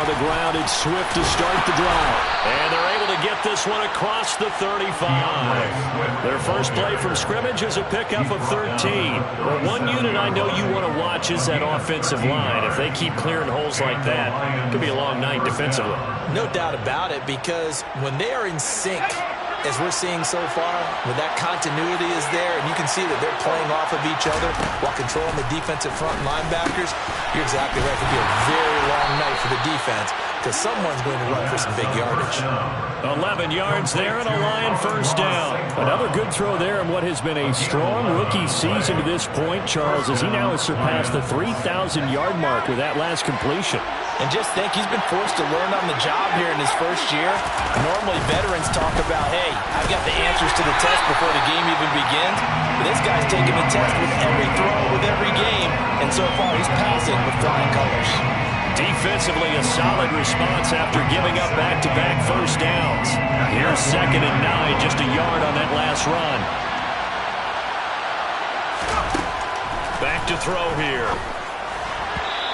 on the ground. It's Swift to start the drive. And they're able to get this one across the 35. Their first play from scrimmage is a pickup of 13. Well, one unit I know you want to watch is that offensive line. If they keep clearing holes like that, it could be a long night defensively. No doubt about it, because when they are in sync, as we're seeing so far, when that continuity is there, and you can see that they're playing off of each other while controlling the defensive front linebackers, you're exactly right. It could be a very long night for the defense because someone's going to run for some big yardage. 11 yards there and a Lion first down. Another good throw there in what has been a strong rookie season to this point, Charles, as he now has surpassed the 3,000-yard mark with that last completion. And just think, he's been forced to learn on the job here in his first year. Normally, veterans talk about, hey, I've got the answers to the test before the game even begins. But this guy's taking the test with every throw, with every game. And so far, he's passing with flying colors. Defensively, a solid response after giving up back-to-back first downs. Here's 2nd and 9, just a yard on that last run. Back to throw here.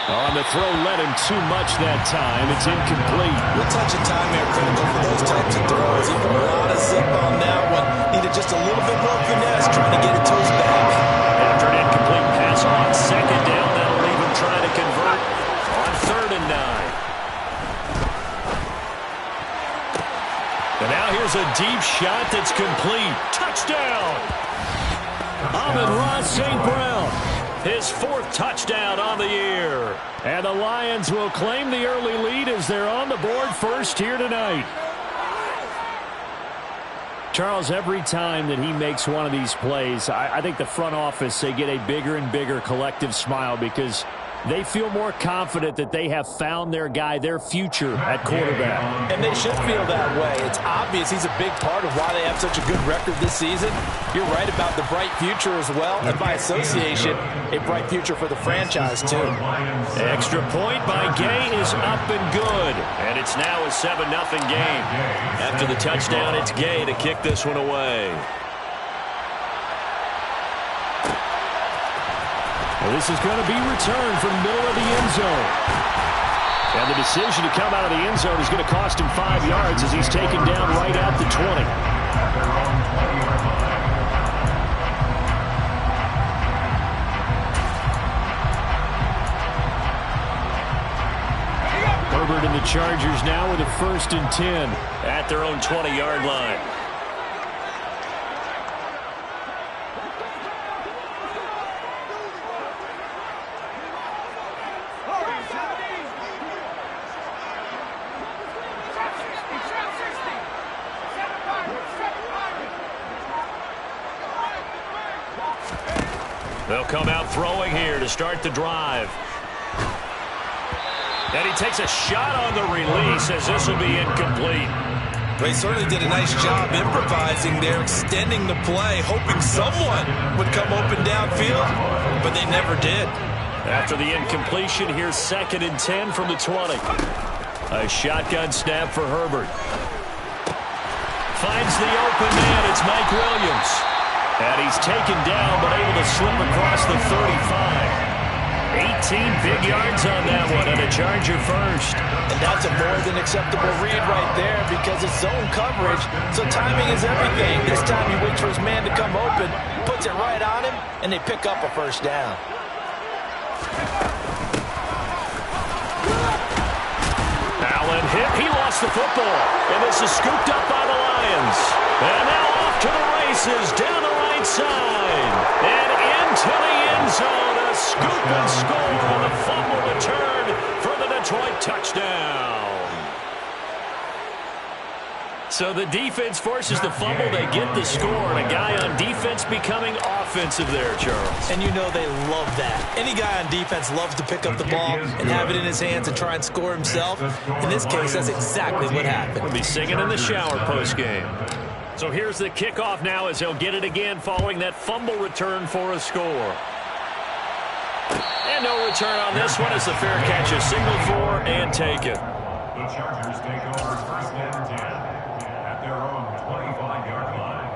On the throw, led him too much that time. It's incomplete. We'll touch of time here critical for those types of throws. Even a lot of zip on that one. Needed just a little bit more finesse trying to get it to his back. After an incomplete pass on 2nd down, that'll leave him trying to convert on 3rd and 9. And now here's a deep shot that's complete. Touchdown! Amon-Ra St. Brown. His 4th touchdown on the year. And the Lions will claim the early lead as they're on the board first here tonight. Charles, every time that he makes one of these plays, I think the front office, they get a bigger and bigger collective smile because they feel more confident that they have found their guy, their future at quarterback. And they should feel that way. It's obvious he's a big part of why they have such a good record this season. You're right about the bright future as well, and by association, a bright future for the franchise too. Extra point by Gay is up and good. And it's now a 7-0 game. After the touchdown, it's Gay to kick this one away. Well, this is going to be returned from middle of the end zone. And the decision to come out of the end zone is going to cost him 5 yards as he's taken down right at the 20. Herbert and the Chargers now with a 1st and 10 at their own 20-yard line. They'll come out throwing here to start the drive. And he takes a shot on the release as this will be incomplete. They certainly did a nice job improvising there, extending the play, hoping someone would come open downfield, but they never did. After the incompletion, here's 2nd and 10 from the 20. A shotgun snap for Herbert. Finds the open man. It's Mike Williams. And he's taken down, but able to slip across the 35. 18 big yards on that one, and a Charger first. And that's a more than acceptable read right there because it's zone coverage, so timing is everything. This time he waits for his man to come open, puts it right on him, and they pick up a first down. Allen hit. He lost the football, and this is scooped up by the Lions. And now off to the races down the right side and into the end zone. A scoop and score on the fumble return for the Detroit touchdown. So the defense forces the fumble. They get the score, and a guy on defense becoming offensive there, Charles. And you know they love that. Any guy on defense loves to pick up the ball and have it in his hands and try and score himself. In this case, that's exactly what happened. We'll be singing in the shower post-game. So here's the kickoff now as he'll get it again following that fumble return for a score. And no return on this one as the fair catch is signaled for and taken. The Chargers take over 1st and 10 at their own 25-yard line.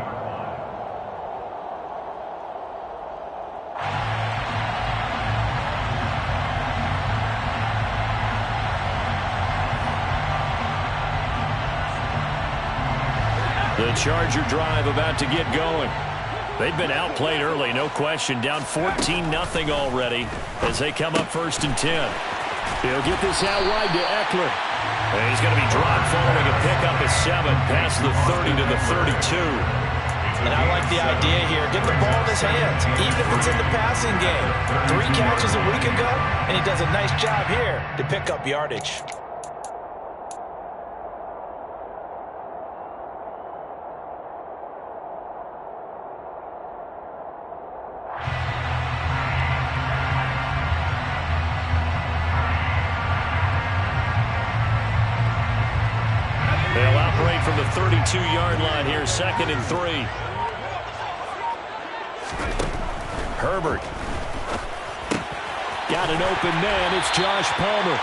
The Charger drive about to get going. They've been outplayed early, no question. Down 14-0 already as they come up 1st and 10. He'll get this out wide to Eckler. And he's going to be dropped following a pickup of 7 past the 30 to the 32. And I like the idea here. Get the ball in his hands, even if it's in the passing game. 3 catches a week ago, and he does a nice job here to pick up yardage. They'll operate from the 32-yard line here, 2nd and 3. Herbert. Got an open man. It's Josh Palmer.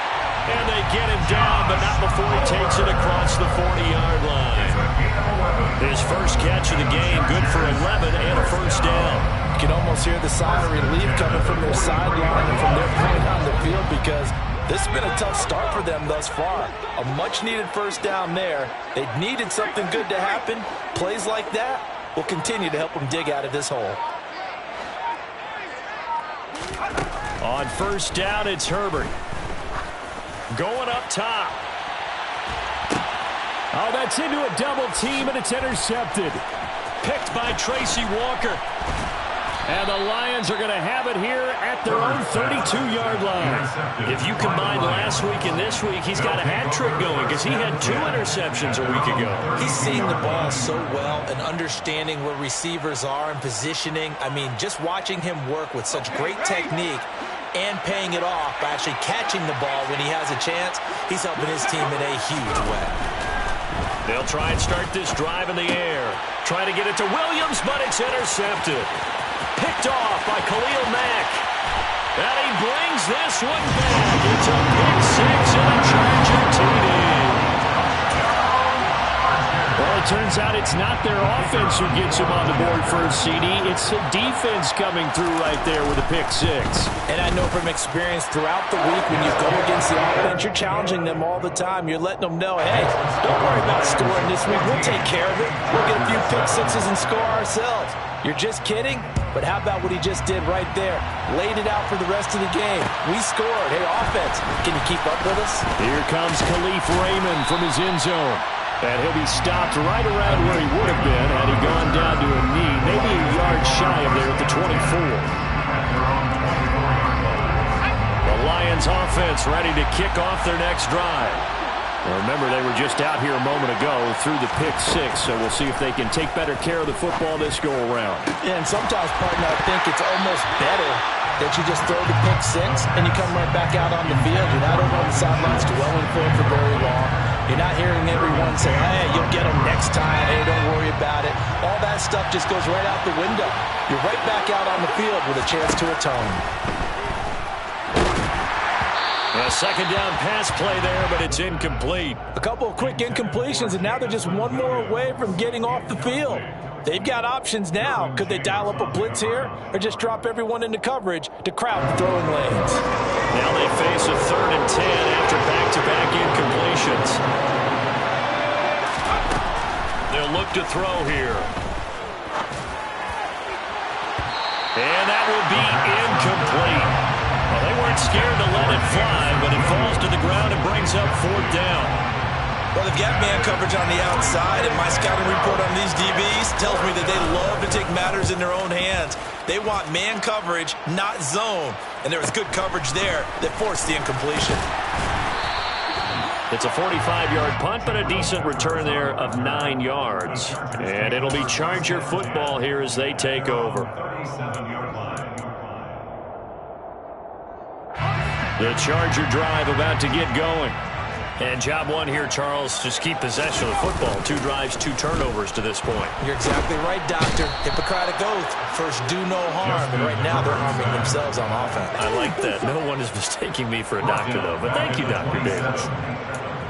And they get him down, but not before he takes it across the 40-yard line. His first catch of the game, good for 11 and a 1st down. You can almost hear the sigh of relief coming from their sideline and from their point on the field because this has been a tough start for them thus far. A much-needed 1st down there. They needed something good to happen. Plays like that will continue to help them dig out of this hole. On 1st down, it's Herbert. Going up top. Oh, that's into a double team, and it's intercepted. Picked by Tracy Walker. And the Lions are going to have it here at their own 32-yard line. If you combine last week and this week, he's got a hat trick going because he had 2 interceptions a week ago. He's seeing the ball so well and understanding where receivers are and positioning. I mean, just watching him work with such great technique and paying it off by actually catching the ball when he has a chance, he's helping his team in a huge way. They'll try and start this drive in the air. Try to get it to Williams, but it's intercepted. Picked off by Khalil Mack. And he brings this one back. It's a pick 6 and a Charger TD. Well, it turns out it's not their offense who gets him on the board for a CD. It's the defense coming through right there with a pick 6. And I know from experience throughout the week when you go against the offense, you're challenging them all the time. You're letting them know, hey, don't worry about scoring this week. We'll take care of it. We'll get a few pick 6s and score ourselves. You're just kidding? But how about what he just did right there? Laid it out for the rest of the game. We scored. Hey, offense, can you keep up with us? Here comes Khalif Raymond from his end zone. And he'll be stopped right around where he would have been had he gone down to a knee, maybe a yard shy of there at the 24. The Lions offense ready to kick off their next drive. Well, remember, they were just out here a moment ago through the pick 6, so we'll see if they can take better care of the football this go-around. Yeah, and sometimes, partner, I think it's almost better that you just throw the pick 6 and you come right back out on the field. You're not over on the sidelines dwelling for it for very long. You're not hearing everyone say, hey, you'll get them next time. Hey, don't worry about it. All that stuff just goes right out the window. You're right back out on the field with a chance to atone. A 2nd down pass play there, but it's incomplete. A couple of quick incompletions, and now they're just one more away from getting off the field. They've got options now. Could they dial up a blitz here or just drop everyone into coverage to crowd the throwing lanes? Now they face a 3rd and 10 after back-to-back incompletions. They'll look to throw here. And that will be incomplete. Well, they weren't scared to let it fly, but it falls to the ground and brings up 4th down. Well, they've got man coverage on the outside, and my scouting report on these DBs tells me that they love to take matters in their own hands. They want man coverage, not zone. And there was good coverage there that forced the incompletion. It's a 45-yard punt, but a decent return there of 9 yards. And it'll be Charger football here as they take over. The Charger drive about to get going. And job one here, Charles, just keep possession of the football. 2 drives, 2 turnovers to this point. You're exactly right, Doctor. Hippocratic oath. First, do no harm. And right now, they're harming themselves on offense. I like that. No one is mistaking me for a doctor, though. But thank you, Dr. Davis.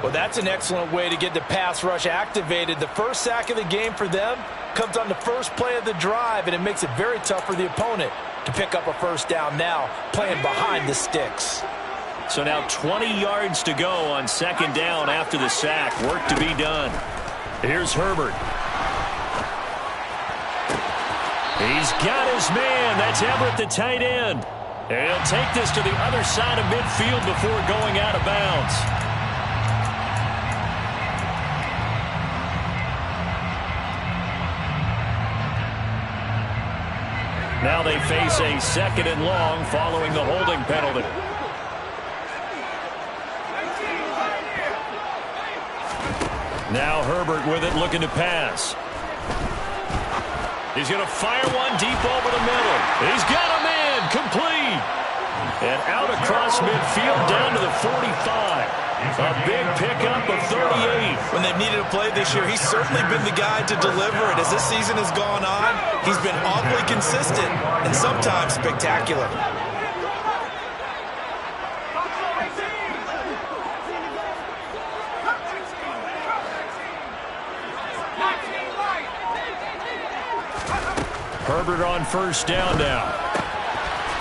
Well, that's an excellent way to get the pass rush activated. The first sack of the game for them comes on the first play of the drive, and it makes it very tough for the opponent to pick up a 1st down now, playing behind the sticks. So now 20 yards to go on 2nd down after the sack. Work to be done. Here's Herbert. He's got his man. That's Everett, the tight end. And he'll take this to the other side of midfield before going out of bounds. Now they face a 2nd and long following the holding penalty. Now Herbert with it, looking to pass. He's going to fire one deep over the middle. He's got a man, complete. And out across midfield down to the 45. A big pickup of 38. When they've needed a play this year, he's certainly been the guy to deliver it. As this season has gone on, he's been awfully consistent and sometimes spectacular. Herbert on 1st down now.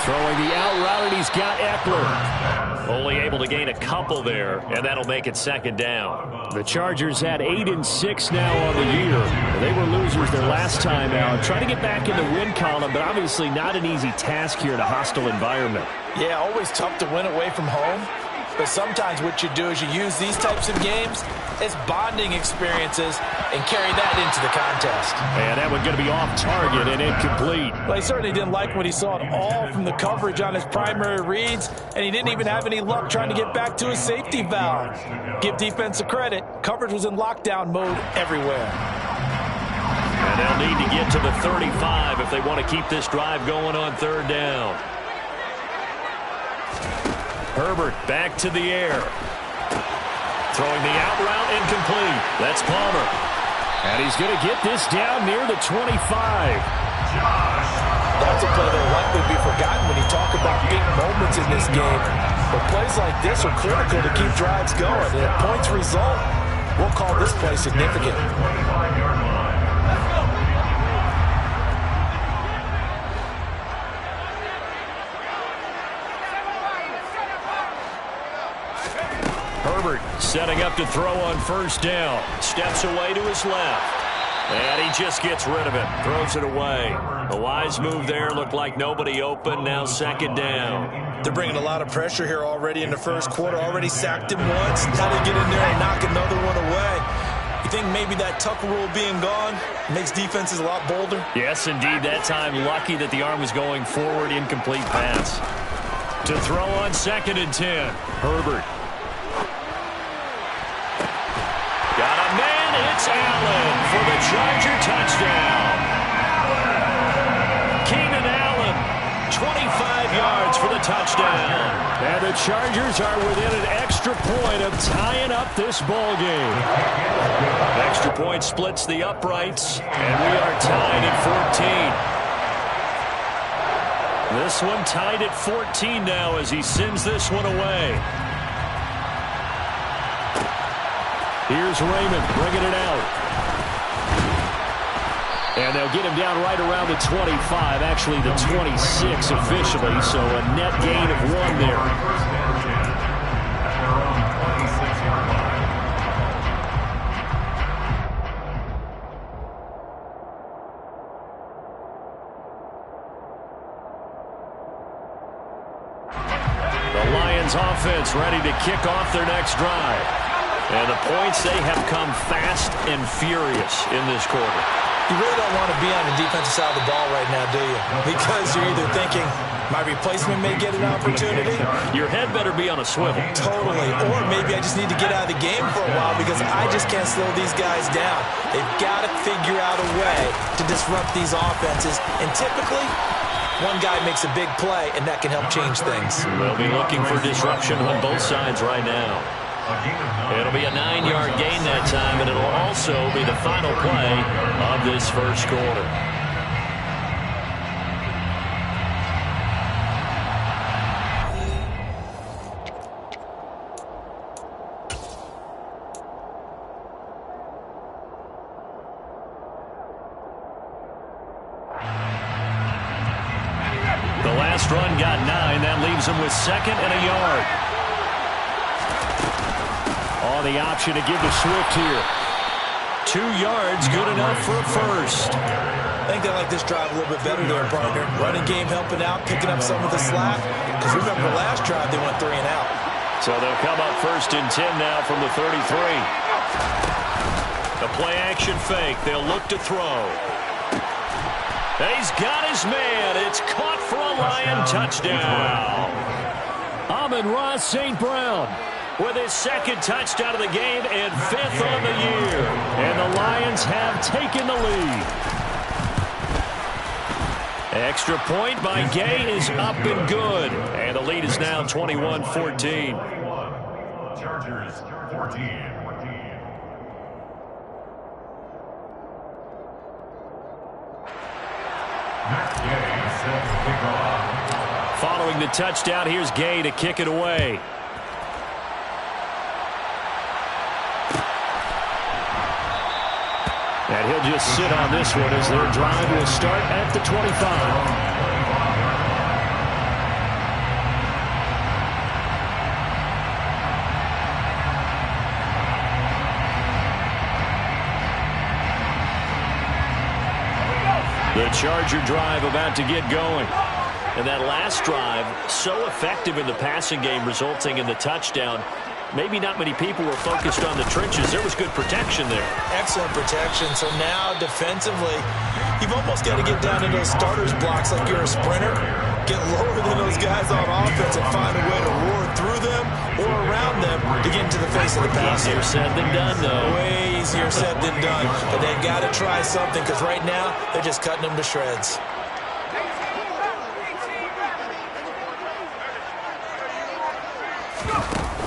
Throwing the out route, and he's got Eckler. Only able to gain a couple there, and that'll make it 2nd down. The Chargers had 8-6 now on the year. They were losers their last time out. Trying to get back in the win column, but obviously not an easy task here in a hostile environment. Yeah, always tough to win away from home. But sometimes what you do is you use these types of games as bonding experiences and carry that into the contest. And that one going to be off target and incomplete. Well, he certainly didn't like what he saw at all from the coverage on his primary reads, and he didn't even have any luck trying to get back to his safety valve. Give defense a credit. Coverage was in lockdown mode everywhere. And they'll need to get to the 35 if they want to keep this drive going on 3rd down. Herbert back to the air. Throwing the out route, incomplete. That's Palmer. And he's going to get this down near the 25. That's a play that will likely be forgotten when you talk about big moments in this game. But plays like this are critical to keep drives going. And if points result, we'll call this play significant. Herbert setting up to throw on 1st down. Steps away to his left. And he just gets rid of it. Throws it away. A wise move there. Looked like nobody open. Now 2nd down. They're bringing a lot of pressure here already in the 1st quarter. Already sacked him once. Now they get in there and knock another one away. You think maybe that Tucker rule being gone makes defenses a lot bolder? Yes, indeed. That time lucky that the arm was going forward. Incomplete pass. To throw on 2nd and 10. Herbert. Got a man, it's Allen for the Charger touchdown. Keenan Allen, 25 yards for the touchdown. And the Chargers are within an extra point of tying up this ball game. Extra point splits the uprights, and we are tied at 14. This one tied at 14 now as he sends this one away. Here's Raymond bringing it out. And they'll get him down right around the 25, actually the 26 officially, so a net gain of 1 there. The Lions offense ready to kick off their next drive. And the points, they have come fast and furious in this quarter. You really don't want to be on the defensive side of the ball right now, do you? Because you're either thinking, my replacement may get an opportunity. Your head better be on a swivel. Totally. Or maybe I just need to get out of the game for a while because I just can't slow these guys down. They've got to figure out a way to disrupt these offenses. And typically, one guy makes a big play, and that can help change things. They'll be looking for disruption on both sides right now. It'll be a 9-yard gain that time, and it'll also be the final play of this 1st quarter. The last run got 9. That leaves them with 2nd and a yard. Oh, the option to give to Swift here. 2 yards, good enough for a first. I think they like this drive a little bit better there, partner. Running game helping out, picking up some of the slack. Because remember, the last drive they went 3 and out. So they'll come up 1st and 10 now from the 33. The play-action fake. They'll look to throw. He's got his man. It's caught for a Lion touchdown. Amon-Ra St. Brown with his 2nd touchdown of the game and 5th on the year. And the Lions have taken the lead. Extra point by Gay is up and good. And the lead is now 21-14. Chargers 14. Following the touchdown, here's Gay to kick it away. And he'll just sit on this one as their drive will start at the 25. The Charger drive about to get going. And that last drive, so effective in the passing game, resulting in the touchdown. Maybe not many people were focused on the trenches. There was good protection there. Excellent protection. So now, defensively, you've almost got to get down to those starters blocks like you're a sprinter. Get lower than those guys on offense and find a way to roar through them or around them to get into the face of the passer. Easier said than done, though. Way easier said than done. But they've got to try something because right now, they're just cutting them to shreds.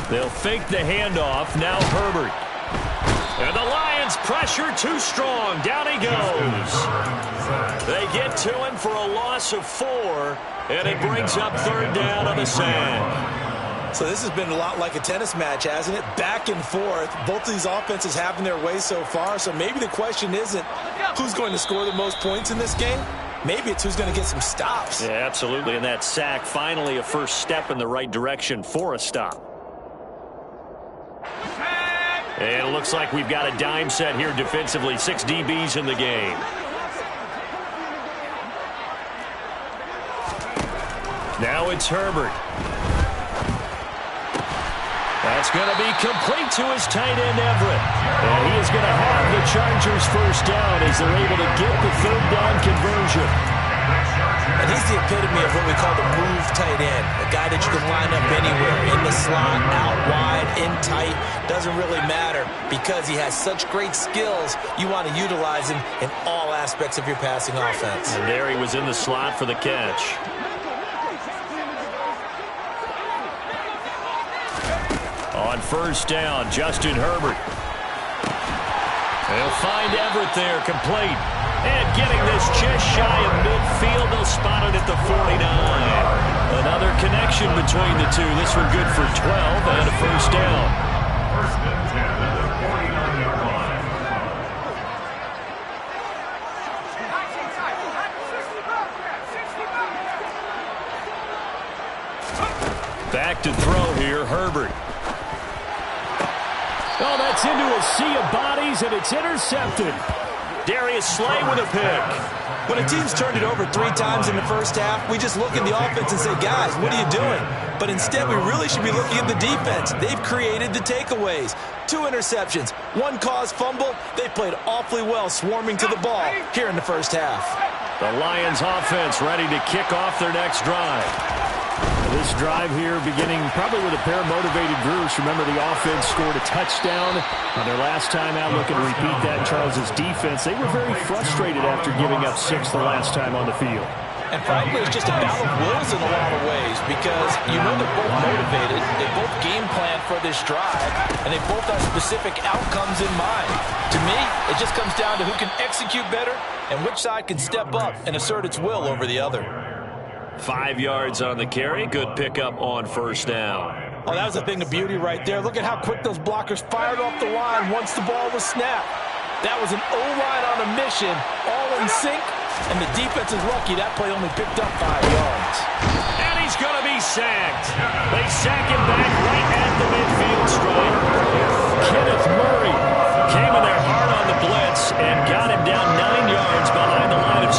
They'll fake the handoff. Now Herbert. And the Lions pressure too strong. Down he goes. They get to him for a loss of 4, and it brings up 3rd down on the sand. So this has been a lot like a tennis match, hasn't it? Back and forth. Both of these offenses having their way so far. So maybe the question isn't who's going to score the most points in this game. Maybe it's who's going to get some stops. Yeah, absolutely. And that sack, finally a first step in the right direction for a stop. And it looks like we've got a dime set here defensively. 6 DBs in the game. Now it's Herbert. That's going to be complete to his tight end, Everett. And he is going to have the Chargers first down as they're able to get the 3rd down conversion. And he's the epitome of what we call the move tight end. A guy that you can line up anywhere, in the slot, out wide, in tight. Doesn't really matter because he has such great skills. You want to utilize him in all aspects of your passing offense. And there he was in the slot for the catch. On first down, Justin Herbert. They'll find Everett there, complete. And getting this just shy of midfield, they'll spot it at the 49. Another connection between the two. This one good for 12 and a first down. First and 10 at the 49-yard line. Back to throw here, Herbert. Oh, that's into a sea of bodies, and it's intercepted. Darius Slay with a pick. When a team's turned it over 3 times in the first half, we just look at the offense and say, guys, what are you doing? But instead, we really should be looking at the defense. They've created the takeaways. 2 interceptions, 1 caused fumble. They played awfully well swarming to the ball here in the first half. The Lions offense ready to kick off their next drive. This drive here beginning probably with a pair of motivated groups. Remember, the offense scored a touchdown on their last time out, looking to repeat that in Charles' defense. They were very frustrated after giving up 6 the last time on the field. And frankly, it's just a battle of wills in a lot of ways because you know they're both motivated. They both game plan for this drive, and they both have specific outcomes in mind. To me, it just comes down to who can execute better and which side can step up and assert its will over the other. 5 yards on the carry. Good pickup on first down. Oh, that was a thing of beauty right there. Look at how quick those blockers fired off the line once the ball was snapped. That was an O-line on a mission, all in sync, and the defense is lucky that play only picked up 5 yards. And he's going to be sacked. They sack him back right at the midfield stripe. Kenneth Murray came in there hard on the blitz and got him down 9 yards behind the line of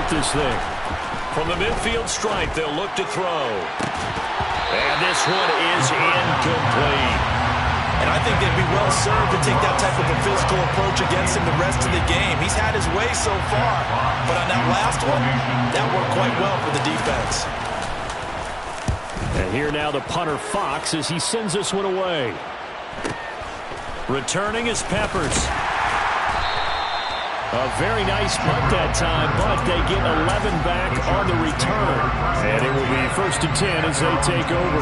start this thing. From the midfield stripe, they'll look to throw. And this one is incomplete. And I think they'd be well served to take that type of a physical approach against him the rest of the game. He's had his way so far, but on that last one, that worked quite well for the defense. And here now the punter Fox as he sends this one away. Returning is Peppers. A very nice punt that time, but they get 11 back on the return. And it will be 1st and 10 as they take over.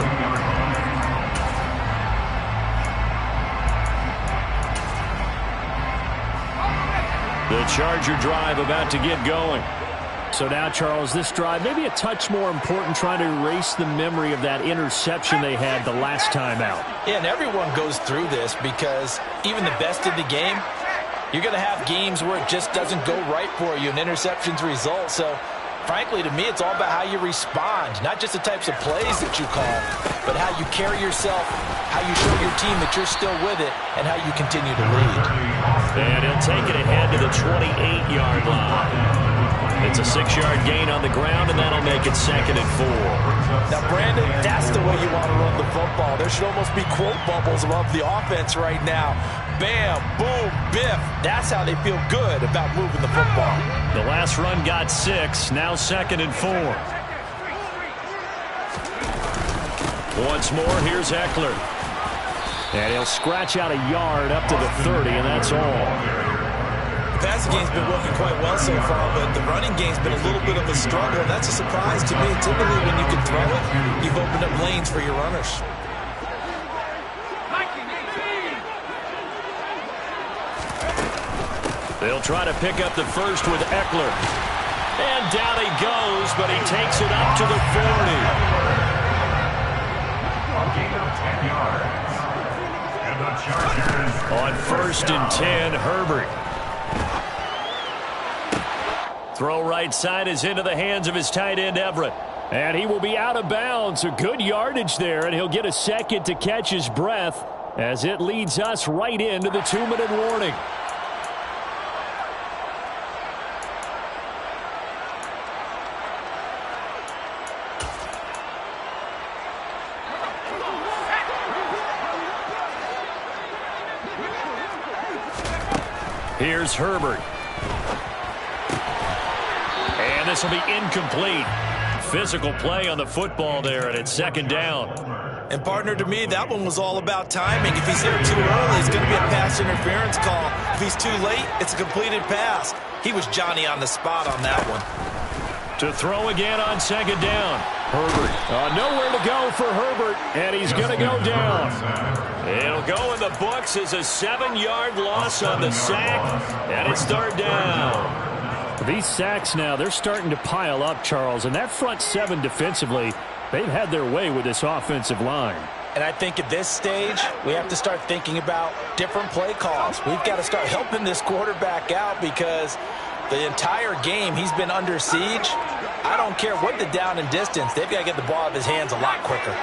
The Charger drive about to get going. So now, Charles, this drive maybe a touch more important, trying to erase the memory of that interception they had the last time out. Yeah, and everyone goes through this because even the best in the game, you're going to have games where it just doesn't go right for you and interceptions result. So, frankly, to me, it's all about how you respond, not just the types of plays that you call, but how you carry yourself, how you show your team that you're still with it, and how you continue to lead. And he'll take it ahead to the 28-yard line. It's a 6-yard gain on the ground, and that'll make it 2nd and 4. Now, Brandon, that's the way you want to run the football. There should almost be quote bubbles above the offense right now. Bam, boom, biff. That's how they feel good about moving the football. The last run got 6, now 2nd and 4. Once more, here's Eckler. And he'll scratch out a yard up to the 30, and that's all. The passing game's been working quite well so far, but the running game's been a little bit of a struggle, and that's a surprise to me. Typically, when you can throw it, you've opened up lanes for your runners. They'll try to pick up the first with Eckler. And down he goes, but he takes it up to the 40. A gain of 10 yards. And the Chargers. On 1st and 10, Herbert. Throw right side is into the hands of his tight end, Everett. And he will be out of bounds. A good yardage there, and he'll get a second to catch his breath as it leads us right into the 2-minute warning. Here's Herbert. And this will be incomplete. Physical play on the football there, and it's 2nd down. And, partner, to me, that one was all about timing. If he's there too early, it's going to be a pass interference call. If he's too late, it's a completed pass. He was Johnny on the spot on that one. To throw again on 2nd down. Herbert. Nowhere to go for Herbert, and he's going to go down. It'll go in the books as a 7-yard loss on the sack, and it's 3rd down. These sacks now, they're starting to pile up, Charles, and that front 7 defensively, they've had their way with this offensive line. And I think at this stage, we have to start thinking about different play calls. We've got to start helping this quarterback out because the entire game he's been under siege. I don't care what the down and distance, they've got to get the ball out of his hands a lot quicker.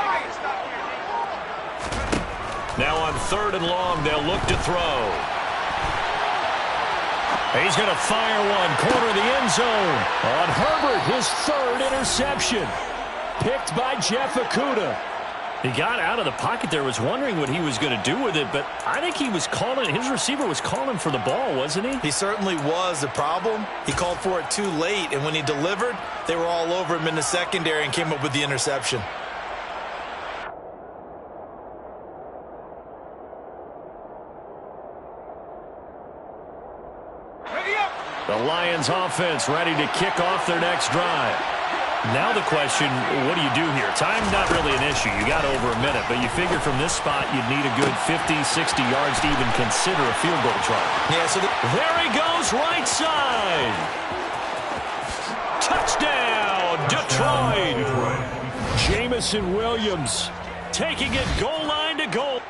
Now on 3rd and long, they'll look to throw. He's going to fire one, corner of the end zone. On Herbert, his 3rd interception. Picked by Jeff Okudah. He got out of the pocket there, was wondering what he was going to do with it, but I think he was calling, his receiver was calling for the ball, wasn't he? He certainly was. The problem, he called for it too late, and when he delivered, they were all over him in the secondary and came up with the interception. The Lions offense ready to kick off their next drive. Now the question, what do you do here? Time not really an issue. You got over a minute, but you figure from this spot you'd need a good 50, 60 yards to even consider a field goal try. Yeah, so there he goes, right side. Touchdown, Detroit. Jamison Williams taking it goal line to goal.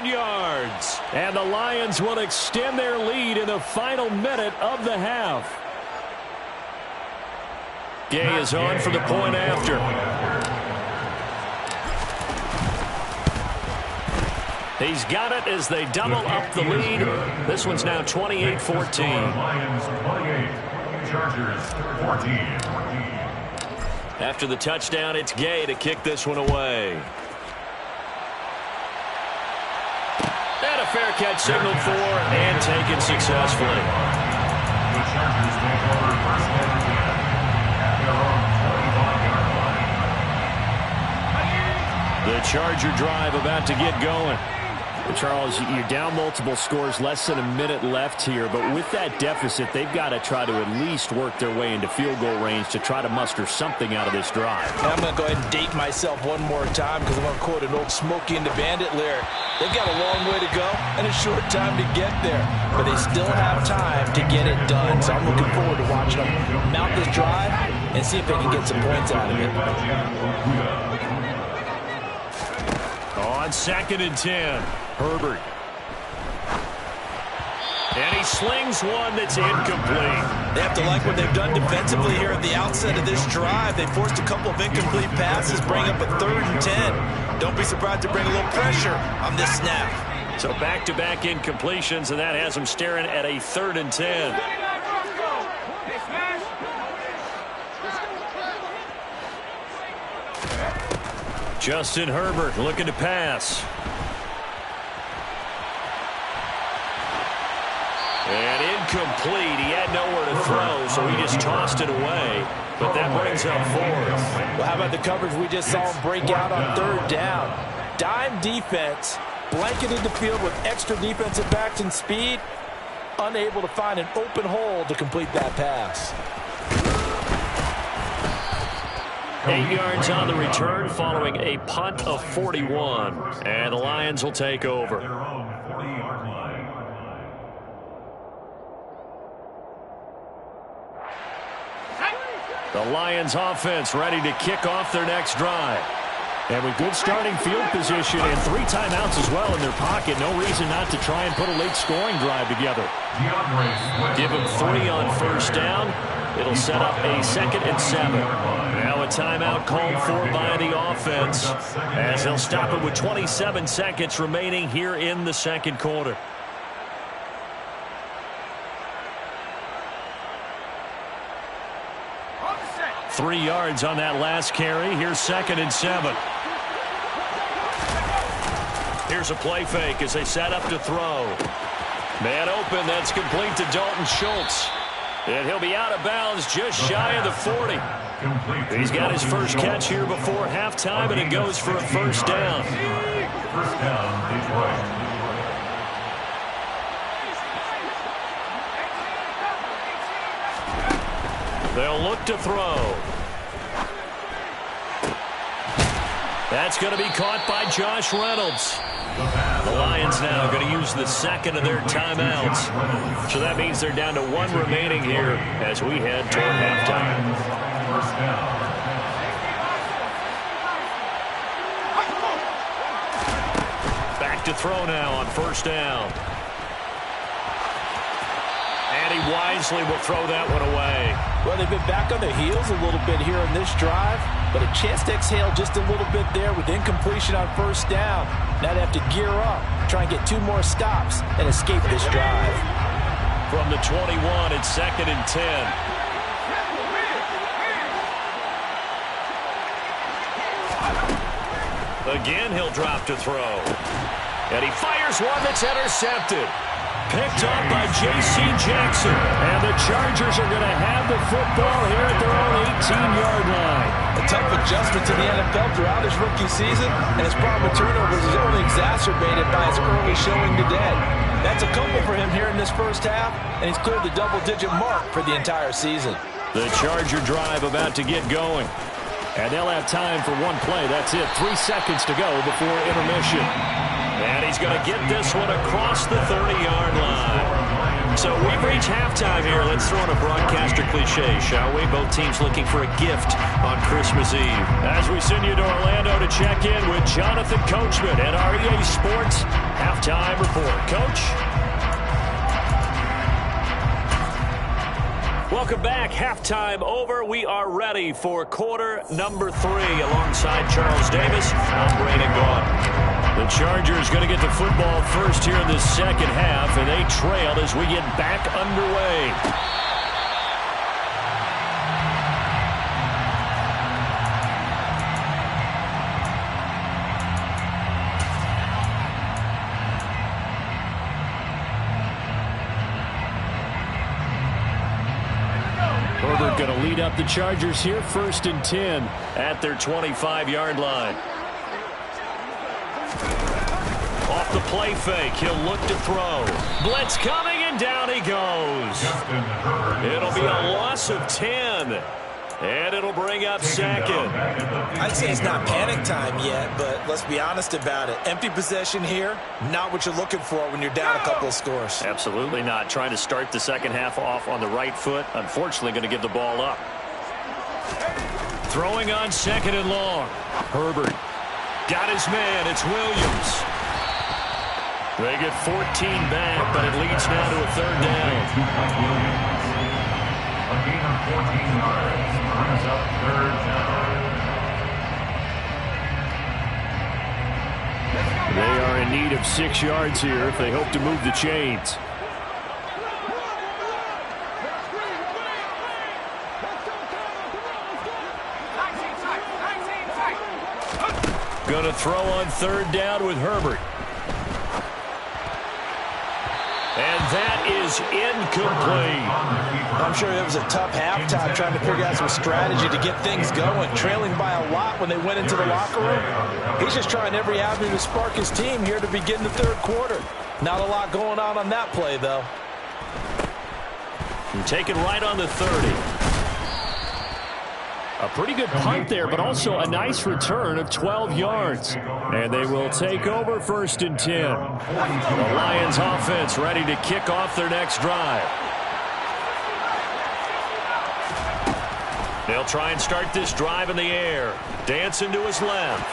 yards. And the Lions will extend their lead in the final minute of the half. Gay is on for the point after. He's got it as they double up the lead. This one's now 28-14. Lions 28, Chargers 14. After the touchdown, it's Gay to kick this one away. And a fair catch signaled for and taken successfully. The Chargers take over first and 10 at their own 25-yard line. The Charger drive about to get going. Charles, you're down multiple scores, less than a minute left here, but with that deficit, they've got to try to at least work their way into field goal range to try to muster something out of this drive. And I'm going to go ahead and date myself one more time because I'm going to quote an old Smokey and the Bandit lyric. They've got a long way to go and a short time to get there, but they still have time to get it done. So I'm looking forward to watching them mount this drive and see if they can get some points out of it. On 2nd and 10, Herbert. And he slings one that's incomplete. They have to like what they've done defensively here at the outset of this drive. They forced a couple of incomplete passes, bring up a 3rd and 10. Don't be surprised to bring a little pressure on this snap. So back-to-back incompletions, and that has them staring at a 3rd and 10. Justin Herbert looking to pass. And incomplete. He had nowhere to throw, so he just tossed it away. But that brings up 4th. Well, how about the coverage we just saw him break out on 3rd down? Dime defense, blanketed the field with extra defensive backs and speed, unable to find an open hole to complete that pass. 8 yards on the return following a punt of 41. And the Lions will take over. Their own 40-yard line. The Lions offense ready to kick off their next drive. And with good starting field position and 3 timeouts as well in their pocket, no reason not to try and put a late scoring drive together. Give them 3 on 1st down. It'll set up a 2nd and 7. Now a timeout called for by the offense as they'll stop it with 27 seconds remaining here in the 2nd quarter. Three yards on that last carry. Here's 2nd and 7. Here's a play fake as they set up to throw. Man open, that's complete to Dalton Schultz. And he'll be out of bounds just shy of the 40. He's got his first catch here before halftime, and it goes for a 1st down. First down, Detroit. They'll look to throw. That's going to be caught by Josh Reynolds. The Lions now going to use the 2nd of their timeouts. So that means they're down to 1 remaining here as we head toward halftime. First down. Back to throw now on 1st down. And he wisely will throw that one away. Well, they've been back on their heels a little bit here in this drive, but a chance to exhale just a little bit there with incompletion on 1st down. Now they have to gear up, try and get 2 more stops, and escape this drive. From the 21, it's 2nd and 10. Again, he'll drop to throw. And he fires one that's intercepted. Picked up by J.C. Jackson. And the Chargers are going to have the football here at their own 18-yard line. A tough adjustment to the NFL throughout his rookie season, and his problem with turnovers is only exacerbated by his early showing today. That's a couple for him here in this 1st half, and he's cleared the double-digit mark for the entire season. The Charger drive about to get going. And they'll have time for 1 play. That's it. 3 seconds to go before intermission. And he's going to get this one across the 30-yard line. So we've reached halftime here. Let's throw in a broadcaster cliche, shall we? Both teams looking for a gift on Christmas Eve. As we send you to Orlando to check in with Jonathan Coachman at our EA Sports Halftime report. Coach? Welcome back. Halftime over. We are ready for quarter number 3 alongside Charles Davis. I'm Brandon Gaudin. The Chargers going to get the football first here in the second half, and they trail as we get back underway. Herbert going to lead up the Chargers here, 1st and 10 at their 25-yard line. Off the play fake, he'll look to throw. Blitz coming, and down he goes. It'll be a loss of 10. And it'll bring up second. I'd say it's not panic time yet, but let's be honest about it. Empty possession here, not what you're looking for when you're down a couple of scores. Absolutely not. Trying to start the second half off on the right foot. Unfortunately, going to give the ball up. Throwing on 2nd and long. Herbert got his man. It's Williams. They get 14 back, but it leads now to a 3rd down. A gain of 14 yards brings up 3rd down. They are in need of 6 yards here if they hope to move the chains. Going to throw on 3rd down with Herbert. And that is incomplete. I'm sure it was a tough halftime trying to figure out some strategy to get things going. Trailing by a lot when they went into the locker room. He's just trying every avenue to spark his team here to begin the 3rd quarter. Not a lot going on that play, though. And take it right on the 30. A pretty good punt there, but also a nice return of 12 yards. And they will take over 1st and 10. The Lions offense ready to kick off their next drive. They'll try and start this drive in the air. Dancing to his left.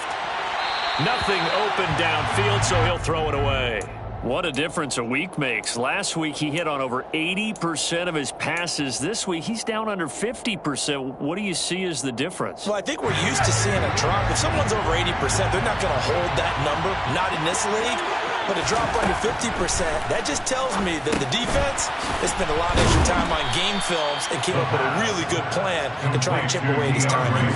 Nothing open downfield, so he'll throw it away. What a difference a week makes. Last week he hit on over 80% of his passes. This week he's down under 50%. What do you see as the difference? Well, I think we're used to seeing a drop. If someone's over 80%, they're not going to hold that number. Not in this league. But a drop under 50%, that just tells me that the defense has spent a lot of extra time on game films and came up with a really good plan to try and chip away at his timing.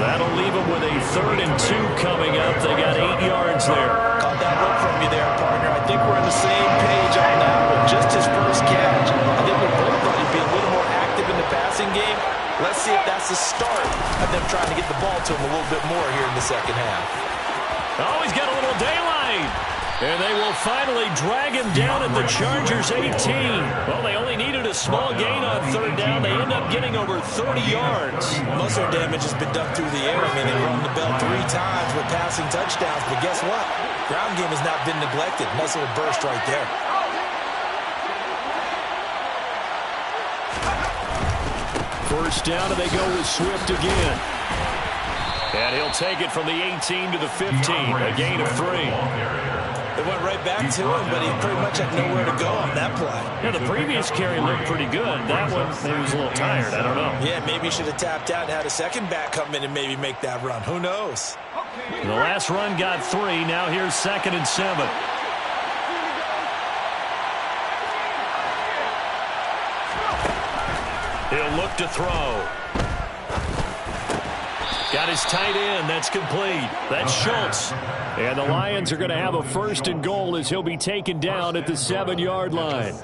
That'll leave them with a 3rd and 2 coming up. They got 8 yards there. Caught that look from you there, partner. I think we're on the same page on that one. Just his first catch. I think we both thought he'd be a little more active in the passing game. Let's see if that's the start of them trying to get the ball to him a little bit more here in the second half. Oh, he's got a little daylight. And they will finally drag him down at the Chargers' 18. Well, they only needed a small gain on 3rd down. They end up getting over 30 yards. Most of their damage has been done through the air. I mean, they rung the bell 3 times with passing touchdowns. But guess what? Ground game has not been neglected. Nice little burst right there. First down, and they go with Swift again. And he'll take it from the 18 to the 15. A gain of 3. It went right back to him, but he pretty much had nowhere to go on that play. Yeah, the previous carry looked pretty good. That one, maybe was a little tired. I don't know. Yeah, maybe he should have tapped out and had a second back come in and maybe make that run. Who knows? The last run got 3. Now here's 2nd and 7. He'll look to throw. Got his tight end. That's complete. That's Schultz. And the Lions are going to have a 1st and goal as he'll be taken down at the 7-yard line.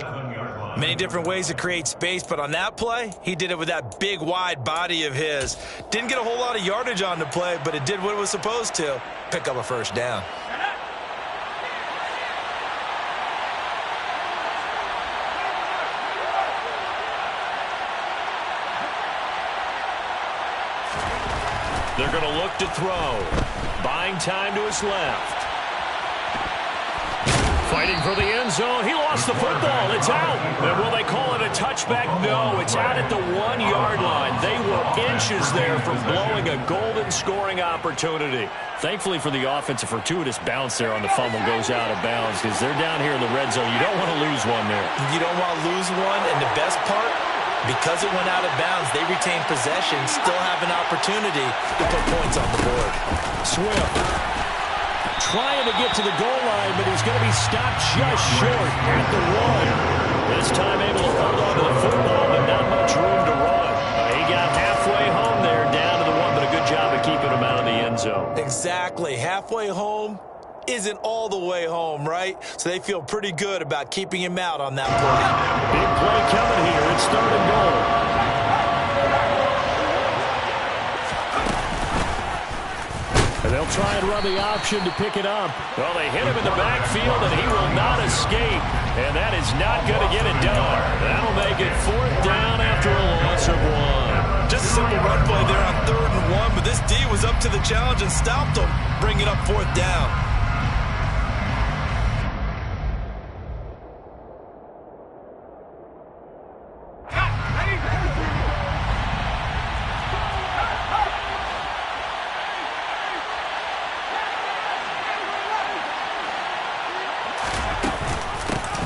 Many different ways to create space, but on that play, he did it with that big, wide body of his. Didn't get a whole lot of yardage on the play, but it did what it was supposed to. Pick up a 1st down. They're going to look to throw. Buying time to his left. Fighting for the end zone. He lost the football. It's out. And will they call it a touchback? No, it's out at the 1-yard line. They were inches there from blowing a golden scoring opportunity. Thankfully for the offense, a fortuitous bounce there on the fumble goes out of bounds because they're down here in the red zone. You don't want to lose one there. You don't want to lose one, and the best part, because it went out of bounds, they retain possession, still have an opportunity to put points on the board. Swift trying to get to the goal line, but he's going to be stopped just short at the 1. This time able to hold on to the football, but not much room to run. He got halfway home there, down to the 1, but a good job of keeping him out of the end zone. Exactly. Halfway home isn't all the way home, right? So they feel pretty good about keeping him out on that play. Big play coming here. It's 3rd and goal. And they'll try and run the option to pick it up. Well, they hit him in the backfield, and he will not escape. And that is not going to get it done. That'll make it 4th down after a loss of 1. Just a simple run play there on 3rd and 1, but this D was up to the challenge and stopped him, bringing up 4th down.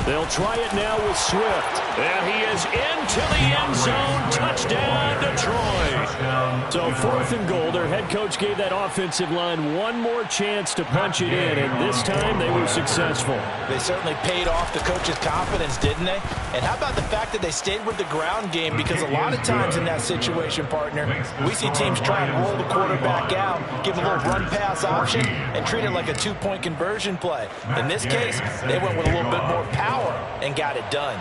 They'll try it now with Swift. And he is into the end zone. Touchdown, Detroit. So 4th and goal. Their head coach gave that offensive line one more chance to punch it in, and this time they were successful. They certainly paid off the coach's confidence, didn't they? And how about the fact that they stayed with the ground game? Because a lot of times in that situation, partner, we see teams try and roll the quarterback out, give him a little run-pass option, and treat it like a 2-point conversion play. In this case, they went with a little bit more power and got it done.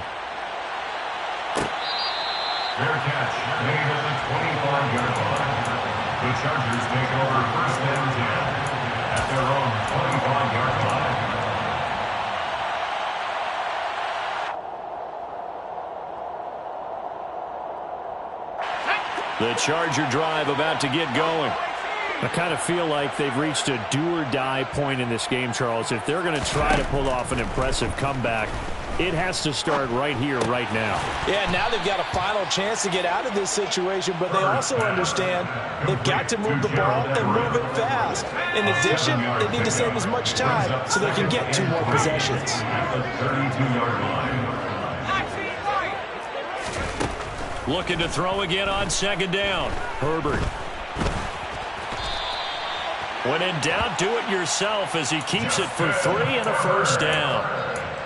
Fair catch made at the 25-yard line. The Chargers take over 1st and 10 at their own 25-yard line. The Charger drive about to get going. I kind of feel like they've reached a do-or-die point in this game, Charles. If they're going to try to pull off an impressive comeback, it has to start right here, right now. Yeah, now they've got a final chance to get out of this situation, but they also understand they've got to move the ball and move it fast. In addition, they need to save as much time so they can get 2 more possessions. At the 32-yard line. Looking to throw again on 2nd down. Herbert. When in doubt, do it yourself as he keeps it for 3 and a 1st down.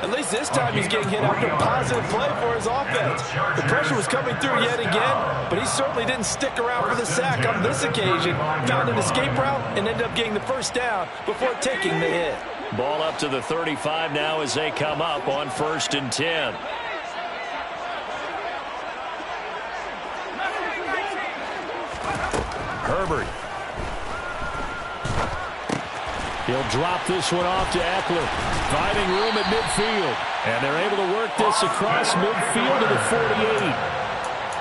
At least this time he's getting hit after a positive play for his offense. The pressure was coming through yet again, but he certainly didn't stick around for the sack on this occasion. Found an escape route and ended up getting the 1st down before taking the hit. Ball up to the 35 now as they come up on 1st and 10. Herbert. He'll drop this one off to Eckler. Finding room at midfield. And they're able to work this across midfield to the 48.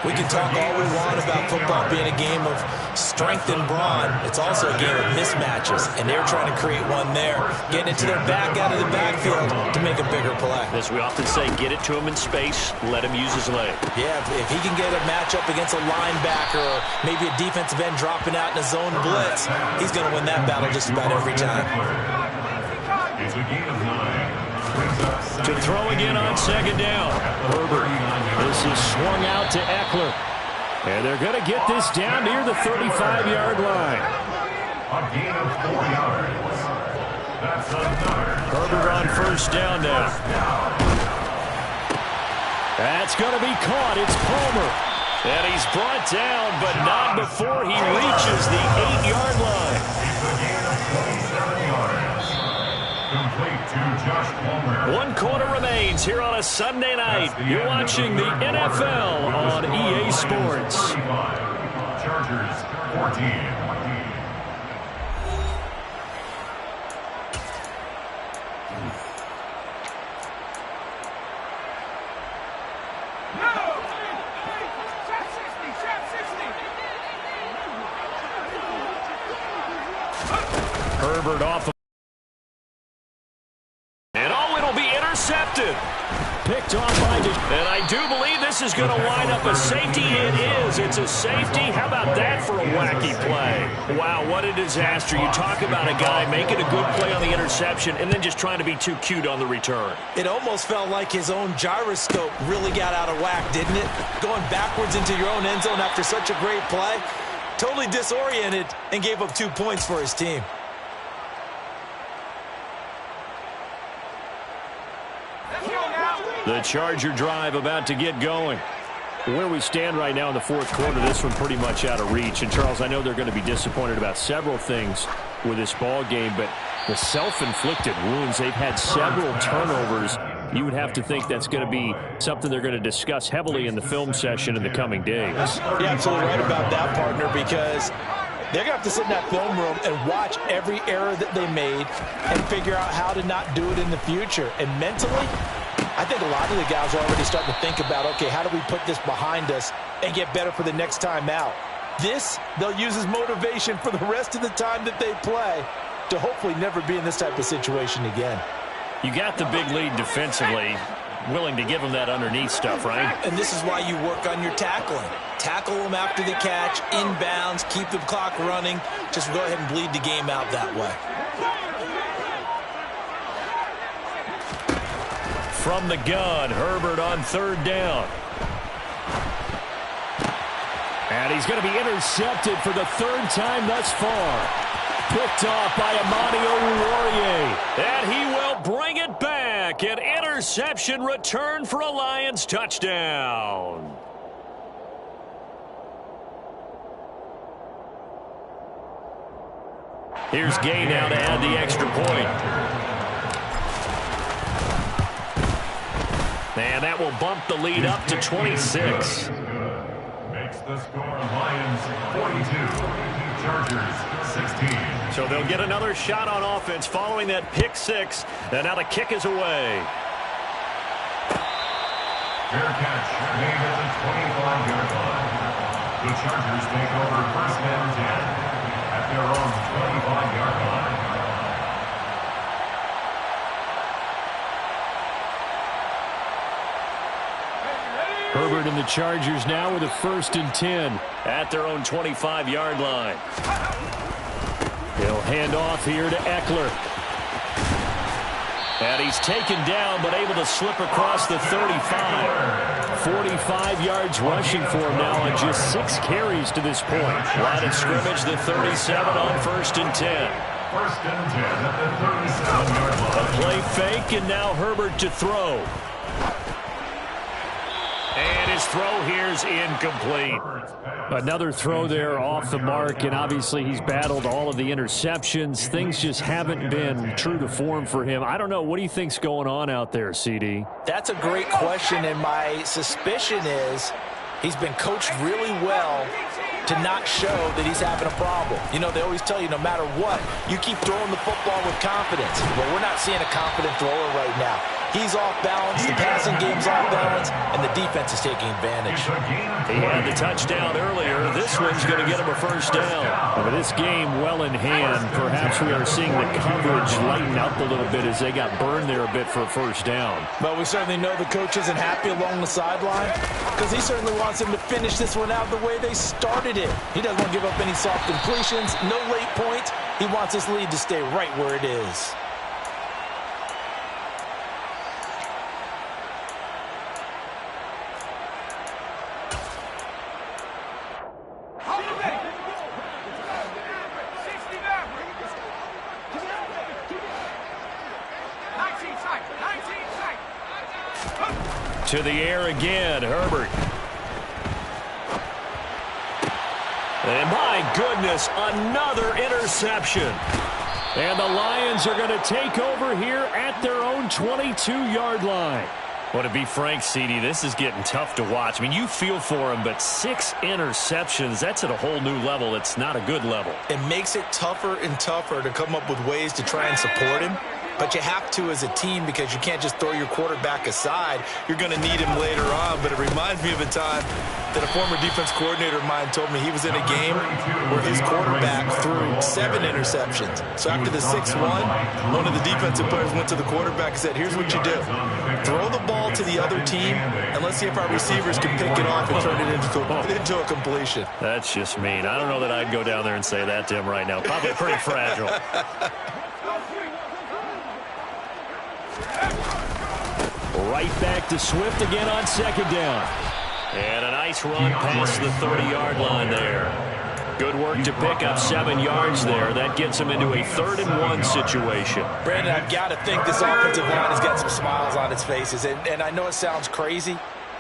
We can talk all we want about football being a game of strength and brawn. It's also a game of mismatches, and they're trying to create one there, getting it to their back out of the backfield to make a bigger play. As we often say, get it to him in space, let him use his leg. Yeah, if he can get a matchup against a linebacker or maybe a defensive end dropping out in a zone blitz, he's going to win that battle just about every time. It's a game of 9. To throw again on 2nd down. Herbert. This is swung out to Eckler. And they're going to get this down near the 35-yard line. A gain of 4 yards. That's another. Herbert on 1st down now. That's going to be caught. It's Palmer. And he's brought down, but not before he reaches the 8-yard line. It's a gain of 27 yards. Complete to Josh Palmer. 1 quarter remains here on a Sunday night. You're watching the NFL on EA Sports. Chargers 14. Herbert off. And oh, it'll be intercepted. Picked off by and I do believe this is going to wind up a safety. It is. It's a safety. How about that for a wacky play? Wow, what a disaster. You talk about a guy making a good play on the interception and then just trying to be too cute on the return. It almost felt like his own gyroscope really got out of whack, didn't it? Going backwards into your own end zone after such a great play. Totally disoriented and gave up 2 points for his team. The Charger drive about to get going. Where we stand right now in the fourth quarter, this one pretty much out of reach. And, Charles, I know they're going to be disappointed about several things with this ball game, but the self-inflicted wounds, they've had several turnovers. You would have to think that's going to be something they're going to discuss heavily in the film session in the coming days. You're absolutely right about that, partner, because they're going to have to sit in that film room and watch every error that they made and figure out how to not do it in the future. And mentally, I think a lot of the guys are already starting to think about, okay, how do we put this behind us and get better for the next time out? This, they'll use as motivation for the rest of the time that they play to hopefully never be in this type of situation again. You got the big lead defensively, willing to give them that underneath stuff, right? And this is why you work on your tackling. Tackle them after the catch, inbounds, keep the clock running. Just go ahead and bleed the game out that way. From the gun, Herbert on third down. And he's going to be intercepted for the third time thus far. Picked off by Amani Oruwariye. And he will bring it back. An interception return for a Lions touchdown. Here's Gay now to add the extra point. And that will bump the lead up to 26. Makes the score Lions 42, Chargers 16. So they'll get another shot on offense following that pick six. And now the kick is away. Fair catch made at the 25-yard line. The Chargers take over first and 10 at their own 25-yard line. Herbert and the Chargers now with a first and 10 at their own 25-yard line. He'll hand off here to Eckler. And he's taken down but able to slip across the 35. 45 yards rushing for him now on just 6 carries to this point. Line of scrimmage, the 37 on first and 10. First and 10 at the 37-yard line. A play fake, and now Herbert to throw. And his throw here is incomplete. Another throw there off the mark, and obviously he's battled all of the interceptions. Things just haven't been true to form for him. I don't know. What do you think's going on out there, CD? That's a great question, and my suspicion is he's been coached really well to not show that he's having a problem. You know, they always tell you no matter what, you keep throwing the football with confidence. Well, we're not seeing a confident thrower right now. He's off balance, the passing game's off balance, and the defense is taking advantage. He had the touchdown earlier. This one's going to get him a first down. And with this game well in hand, perhaps we are seeing the coverage lighten up a little bit as they got burned there a bit for a first down. But we certainly know the coach isn't happy along the sideline because he certainly wants him to finish this one out the way they started it. He doesn't want to give up any soft completions, no late points. He wants his lead to stay right where it is. To the air again, Herbert. And my goodness, another interception. And the Lions are going to take over here at their own 22-yard line. Well, to be frank, CD, this is getting tough to watch. I mean, you feel for him, but 6 interceptions, that's at a whole new level. It's not a good level. It makes it tougher and tougher to come up with ways to try and support him. but you have to as a team because you can't just throw your quarterback aside. You're going to need him later on, but it reminds me of a time that a former defense coordinator of mine told me he was in a game where his quarterback threw 7 interceptions. So after the 6th one of the defensive players went to the quarterback and said, here's what you do. Throw the ball to the other team, and let's see if our receivers can pick it off and turn it into a completion. That's just mean. I don't know that I'd go down there and say that to him right now. Probably pretty fragile. Right back to Swift again on 2nd down. And a nice run past the 30-yard line there. Good work to pick up 7 yards there. That gets him into a 3rd and 1 situation. Brandon, I've got to think this offensive line has got some smiles on its faces. And I know it sounds crazy,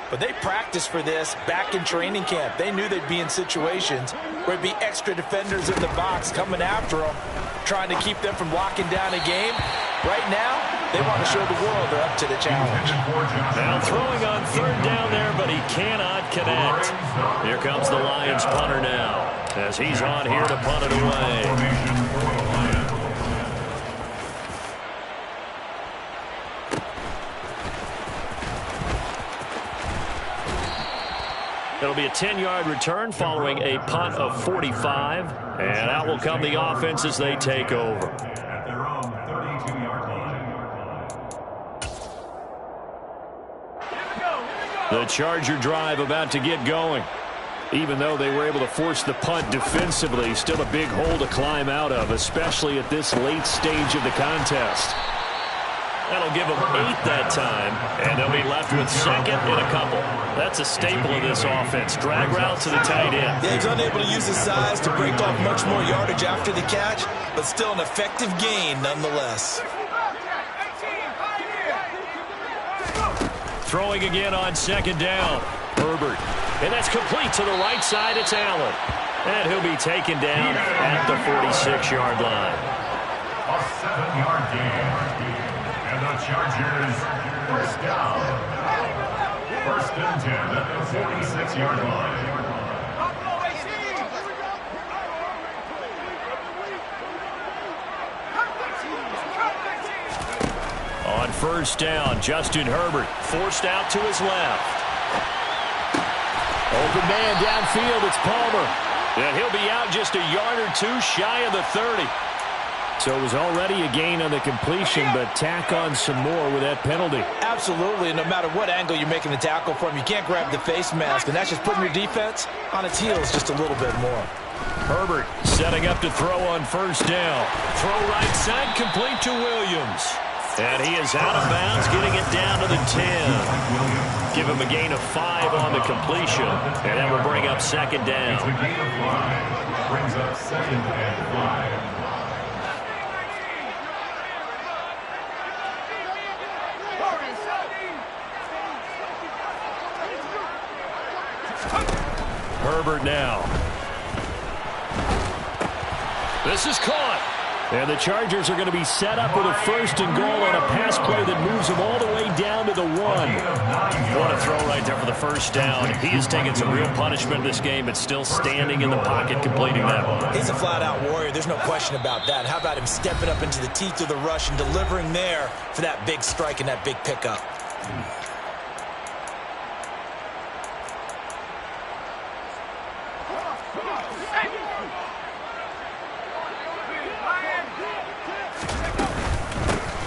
but they practiced for this back in training camp. They knew they'd be in situations where it'd be extra defenders in the box coming after them, trying to keep them from locking down a game. Right now, they want to show the world they're up to the challenge. Now throwing on 3rd down there, but he cannot connect. Here comes the Lions punter now, as he's on here to punt it away. It'll be a 10-yard return following a punt of 45. And out will come the offense as they take over. At their own 32-yard line. The Charger drive about to get going. Even though they were able to force the punt defensively, still a big hole to climb out of, especially at this late stage of the contest. That'll give them 8 that time, and they'll be left with 2nd and a couple. That's a staple of this offense. Drag route to the tight end. Yeah, he's unable to use his size to break off much more yardage after the catch, but still an effective gain nonetheless. Throwing again on 2nd down. Herbert. And that's complete to the right side. It's Allen. And he'll be taken down at the 46-yard line. A 7-yard gain. And the Chargers, 1st down. 1st and 10 at the 46-yard line. On 1st down, Justin Herbert forced out to his left. Open man downfield, it's Palmer. And he'll be out just a yard or 2 shy of the 30. So it was already a gain on the completion, but tack on some more with that penalty. Absolutely, and no matter what angle you're making the tackle from, you can't grab the face mask, and that's just putting your defense on its heels just a little bit more. Herbert setting up to throw on 1st down. Throw right side, complete to Williams. And he is out of bounds, getting it down to the 10. Give him a gain of 5 on the completion, and that will bring up 2nd down. It's a gain of 5. Brings up 2nd and 5. Herbert now. This is caught. And the Chargers are going to be set up with a 1st and goal on a pass play that moves them all the way down to the 1. What a throw right there for the 1st down. He has taken some real punishment in this game, but still standing in the pocket completing that one. He's a flat-out warrior. There's no question about that. How about him stepping up into the teeth of the rush and delivering there for that big strike and that big pickup?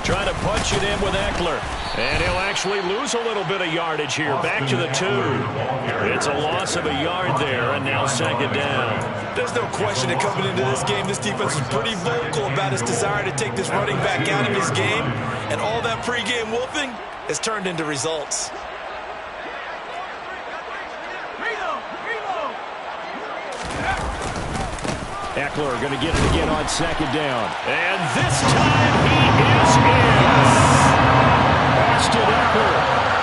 Trying to punch it in with Eckler. And he'll actually lose a little bit of yardage here. Back to the 2. It's a loss of a yard there, and now 2nd down. There's no question that coming into this game, this defense was pretty vocal about its desire to take this running back out of his game. And all that pregame wolfing has turned into results. Eckler going to get it again on 2nd down. And this time he is in. Austin Eckler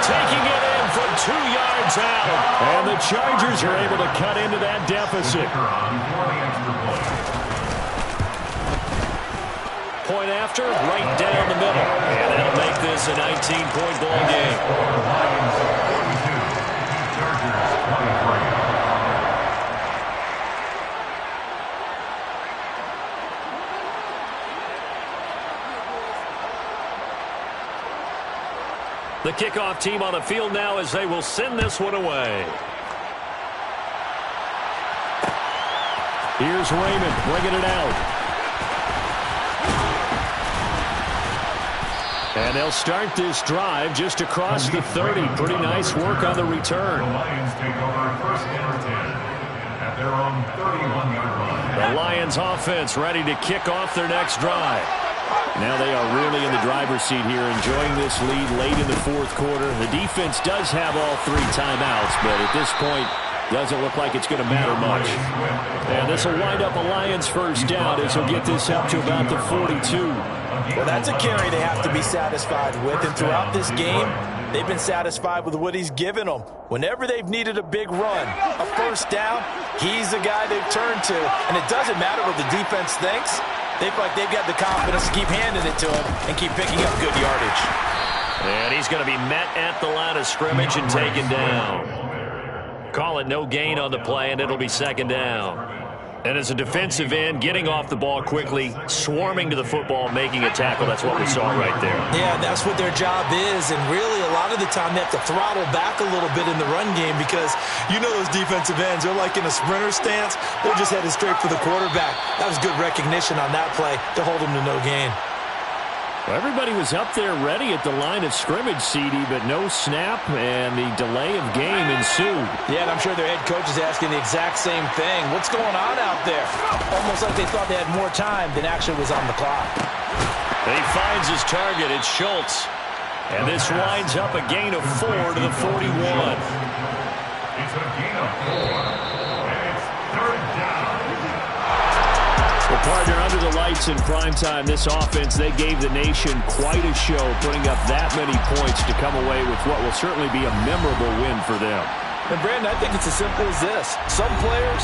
taking it in from 2 yards out. And the Chargers are able to cut into that deficit. Point after, right down the middle. And that'll make this a 19-point ball game. Lions 42, Chargers 23. The kickoff team on the field now as they will send this one away. Here's Raymond bringing it out. And they'll start this drive just across the 30. Pretty nice work on the return. The Lions take over first and 10 at their own 31-yard line. The Lions offense ready to kick off their next drive. Now they are really in the driver's seat here, enjoying this lead late in the fourth quarter. The defense does have all 3 timeouts, but at this point, doesn't look like it's going to matter much. And this will wind up a Lions first down as he'll get this up to about the 42. Well, that's a carry they have to be satisfied with. And throughout this game, they've been satisfied with what he's given them. Whenever they've needed a big run, a first down, he's the guy they've turned to. And it doesn't matter what the defense thinks. They feel like they've got the confidence to keep handing it to him and keep picking up good yardage. And he's going to be met at the line of scrimmage and taken down. Call it no gain on the play, and it'll be second down. And as a defensive end, getting off the ball quickly, swarming to the football, making a tackle, that's what we saw right there. Yeah, that's what their job is, and really a lot of the time they have to throttle back a little bit in the run game because you know those defensive ends, they're like in a sprinter stance. They're just headed straight for the quarterback. That was good recognition on that play to hold them to no gain. Well, everybody was up there ready at the line of scrimmage, CD, but no snap, and the delay of game ensued. Yeah, and I'm sure their head coach is asking the exact same thing. What's going on out there? Almost like they thought they had more time than actually was on the clock. He finds his target. It's Schultz. And this winds up a gain of 4 to the 41. It's a gain of 4, and it's third down. Well, partner, under the lights in primetime, this offense, they gave the nation quite a show, putting up that many points to come away with what will certainly be a memorable win for them. And, Brandon, I think it's as simple as this. Some players